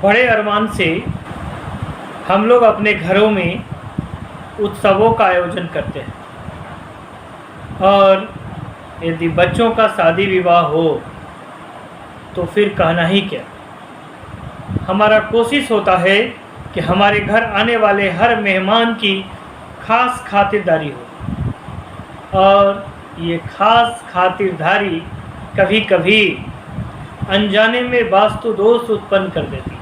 बड़े अरमान से हम लोग अपने घरों में उत्सवों का आयोजन करते हैं, और यदि बच्चों का शादी विवाह हो तो फिर कहना ही क्या। हमारा कोशिश होता है कि हमारे घर आने वाले हर मेहमान की खास खातिरदारी हो, और ये खास खातिरदारी कभी कभी अनजाने में वास्तु दोष उत्पन्न कर देती है।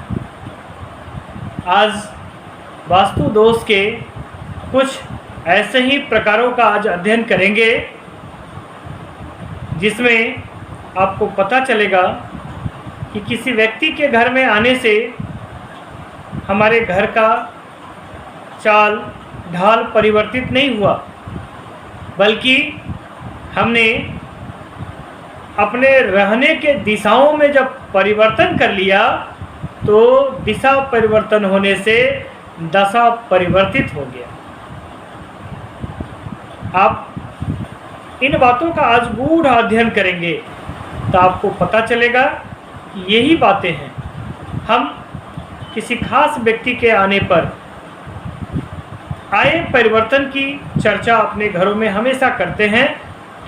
आज वास्तु दोष के कुछ ऐसे ही प्रकारों का आज अध्ययन करेंगे जिसमें आपको पता चलेगा कि किसी व्यक्ति के घर में आने से हमारे घर का चाल ढाल परिवर्तित नहीं हुआ, बल्कि हमने अपने रहने के दिशाओं में जब परिवर्तन कर लिया तो दिशा परिवर्तन होने से दशा परिवर्तित हो गया। आप इन बातों का आज गूढ़ अध्ययन करेंगे तो आपको पता चलेगा कि यही बातें हैं। हम किसी खास व्यक्ति के आने पर आए परिवर्तन की चर्चा अपने घरों में हमेशा करते हैं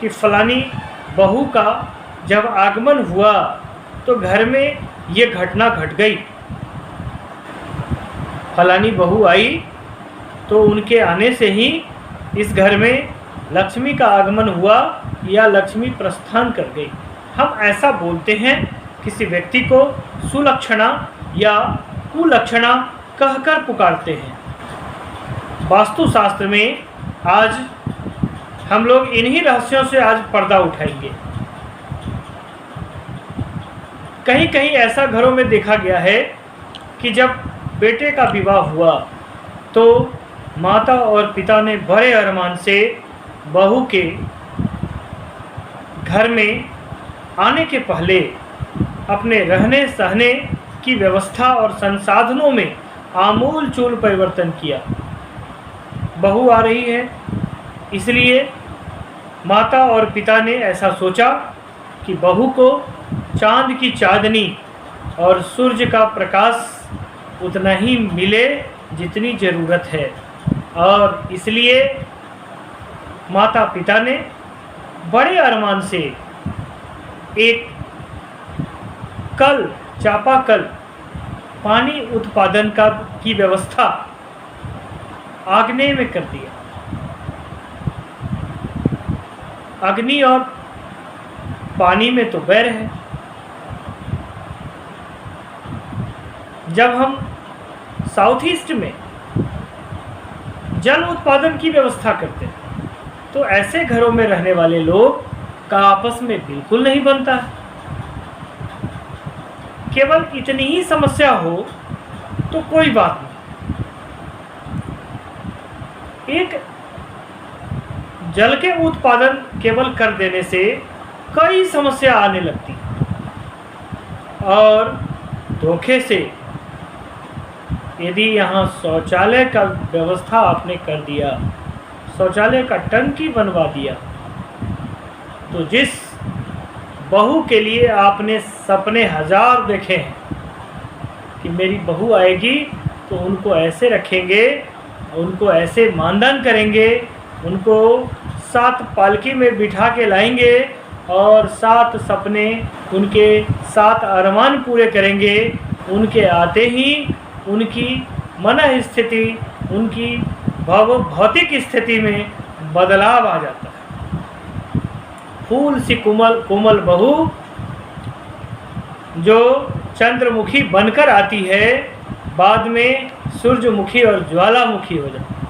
कि फलानी बहू का जब आगमन हुआ तो घर में ये घटना घट गई। फलानी बहू आई तो उनके आने से ही इस घर में लक्ष्मी का आगमन हुआ या लक्ष्मी प्रस्थान कर गई। हम ऐसा बोलते हैं, किसी व्यक्ति को सुलक्षणा या कुलक्षणा कहकर पुकारते हैं। वास्तुशास्त्र में आज हम लोग इन्हीं रहस्यों से आज पर्दा उठाएंगे। कहीं कहीं ऐसा घरों में देखा गया है कि जब बेटे का विवाह हुआ तो माता और पिता ने बड़े अरमान से बहू के घर में आने के पहले अपने रहने सहने की व्यवस्था और संसाधनों में आमूल चूल परिवर्तन किया। बहू आ रही है, इसलिए माता और पिता ने ऐसा सोचा कि बहू को चांद की चांदनी और सूर्य का प्रकाश उतना ही मिले जितनी ज़रूरत है, और इसलिए माता पिता ने बड़े अरमान से एक कल चापाकल पानी उत्पादन की व्यवस्था आग्नेय में कर दिया। अग्नि और पानी में तो बैर है। जब हम साउथ ईस्ट में जल उत्पादन की व्यवस्था करते हैं तो ऐसे घरों में रहने वाले लोग का आपस में बिल्कुल नहीं बनता है। केवल इतनी ही समस्या हो तो कोई बात नहीं। एक जल के उत्पादन केवल कर देने से कई समस्या आने लगती, और धोखे से यदि यहाँ शौचालय का व्यवस्था आपने कर दिया, शौचालय का टंकी बनवा दिया, तो जिस बहू के लिए आपने सपने हजार देखे हैं कि मेरी बहू आएगी तो उनको ऐसे रखेंगे, उनको ऐसे मानदान करेंगे, उनको 7 पालकी में बिठा के लाएंगे और 7 सपने उनके 7 अरमान पूरे करेंगे, उनके आते ही उनकी मन स्थिति, उनकी भौतिक स्थिति में बदलाव आ जाता है। फूल सी कोमल बहू जो चंद्रमुखी बनकर आती है, बाद में सूर्यमुखी और ज्वालामुखी हो जाती है।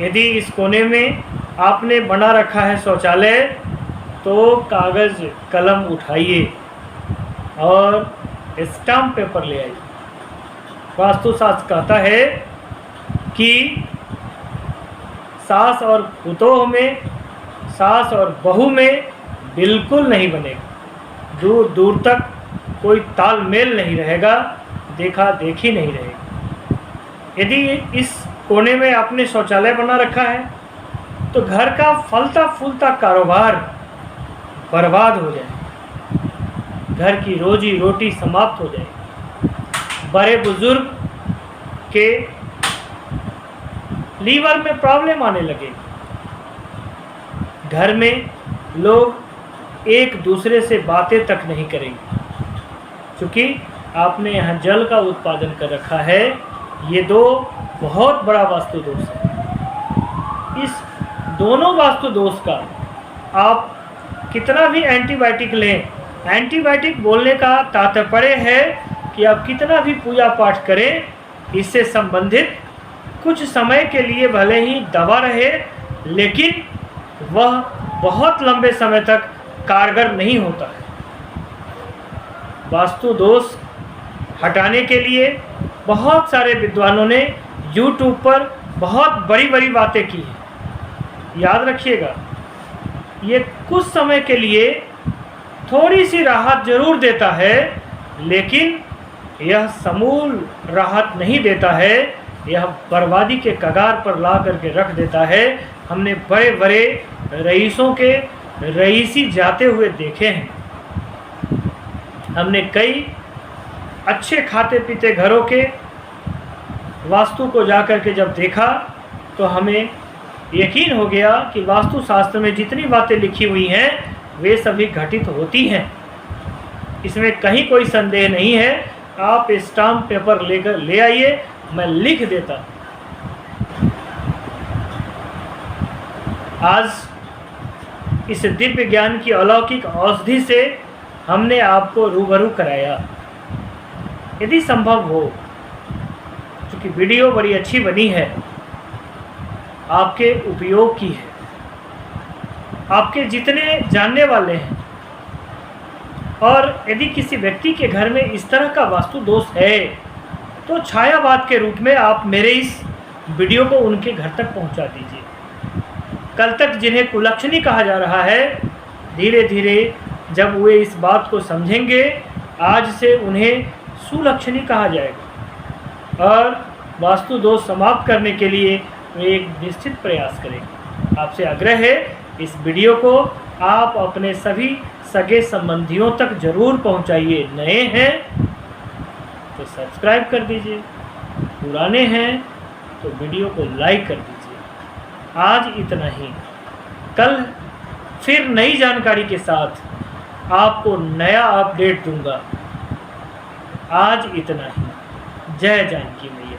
यदि इस कोने में आपने बना रखा है शौचालय तो कागज़ कलम उठाइए और स्टाम्प पेपर ले आइए। वास्तुशास्त्र कहता है कि सास और पुतोह में, सास और बहू में बिल्कुल नहीं बनेगा। दूर दूर तक कोई तालमेल नहीं रहेगा, देखा देखी नहीं रहेगी। यदि इस कोने में आपने शौचालय बना रखा है तो घर का फलता फूलता कारोबार बर्बाद हो जाए। घर की रोजी रोटी समाप्त हो जाएगी। बड़े बुजुर्ग के लीवर में प्रॉब्लम आने लगेगी। घर में लोग एक दूसरे से बातें तक नहीं करेंगे, क्योंकि आपने यहाँ जल का उत्पादन कर रखा है। ये दो बहुत बड़ा वास्तु दोष है। इस दोनों वास्तु दोष का आप कितना भी एंटीबायोटिक लें, एंटीबायोटिक बोलने का तात्पर्य है कि आप कितना भी पूजा पाठ करें, इससे संबंधित कुछ समय के लिए भले ही दवा रहे, लेकिन वह बहुत लंबे समय तक कारगर नहीं होता है। वास्तु दोष हटाने के लिए बहुत सारे विद्वानों ने YouTube पर बहुत बड़ी बड़ी बातें की हैं। याद रखिएगा, ये कुछ समय के लिए थोड़ी सी राहत जरूर देता है, लेकिन यह समूल राहत नहीं देता है। यह बर्बादी के कगार पर ला करके रख देता है। हमने बड़े बड़े रईसों के रईसी जाते हुए देखे हैं। हमने कई अच्छे खाते पीते घरों के वास्तु को जाकर के जब देखा तो हमें यकीन हो गया कि वास्तु शास्त्र में जितनी बातें लिखी हुई हैं वे सभी घटित होती हैं। इसमें कहीं कोई संदेह नहीं है। आप स्टाम्प पेपर लेकर ले आइए, मैं लिख देता। आज इस दिव्य ज्ञान की अलौकिक औषधि से हमने आपको रूबरू कराया। यदि संभव हो, क्योंकि वीडियो बड़ी अच्छी बनी है, आपके उपयोग की है, आपके जितने जानने वाले हैं, और यदि किसी व्यक्ति के घर में इस तरह का वास्तु दोष है तो छायावाद के रूप में आप मेरे इस वीडियो को उनके घर तक पहुंचा दीजिए। कल तक जिन्हें कुलक्षणी कहा जा रहा है, धीरे धीरे जब वे इस बात को समझेंगे, आज से उन्हें सुलक्षणी कहा जाएगा और वास्तु दोष समाप्त करने के लिए वे एक निश्चित प्रयास करेंगे। आपसे आग्रह है, इस वीडियो को आप अपने सभी सगे संबंधियों तक जरूर पहुंचाइए। नए हैं तो सब्सक्राइब कर दीजिए, पुराने हैं तो वीडियो को लाइक कर दीजिए। आज इतना ही। कल फिर नई जानकारी के साथ आपको नया अपडेट दूंगा। आज इतना ही। जय जानकी मैया।